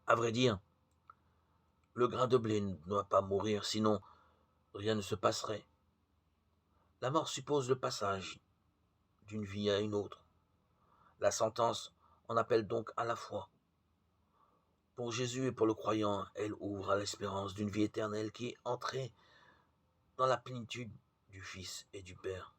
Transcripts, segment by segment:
À vrai dire, le grain de blé ne doit pas mourir, sinon rien ne se passerait. La mort suppose le passage d'une vie à une autre. La sentence en appelle donc à la foi. Pour Jésus et pour le croyant, elle ouvre à l'espérance d'une vie éternelle qui est entrée dans la plénitude du Fils et du Père.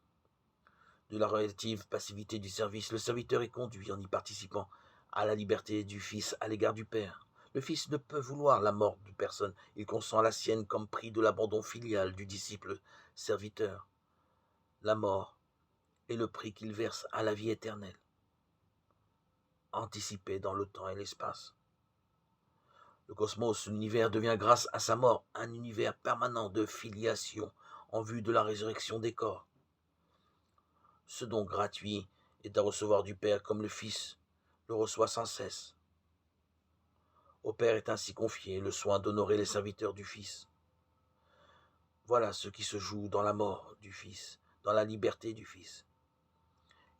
De la relative passivité du service, le serviteur est conduit en y participant à la liberté du Fils à l'égard du Père. Le Fils ne peut vouloir la mort de personne, il consent la sienne comme prix de l'abandon filial du disciple serviteur. La mort est le prix qu'il verse à la vie éternelle, anticipée dans le temps et l'espace. Le cosmos, l'univers devient grâce à sa mort un univers permanent de filiation en vue de la résurrection des corps. Ce don gratuit est à recevoir du Père comme le Fils le reçoit sans cesse. Au Père est ainsi confié le soin d'honorer les serviteurs du Fils. Voilà ce qui se joue dans la mort du Fils, dans la liberté du Fils.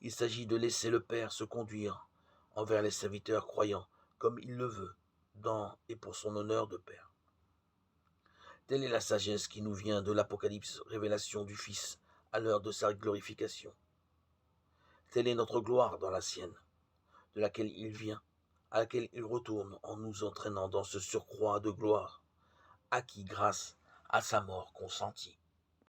Il s'agit de laisser le Père se conduire envers les serviteurs croyants comme il le veut, dans et pour son honneur de Père. Telle est la sagesse qui nous vient de l'Apocalypse, révélation du Fils à l'heure de sa glorification. Telle est notre gloire dans la sienne, de laquelle il vient, à laquelle il retourne en nous entraînant dans ce surcroît de gloire, acquis grâce à sa mort consentie.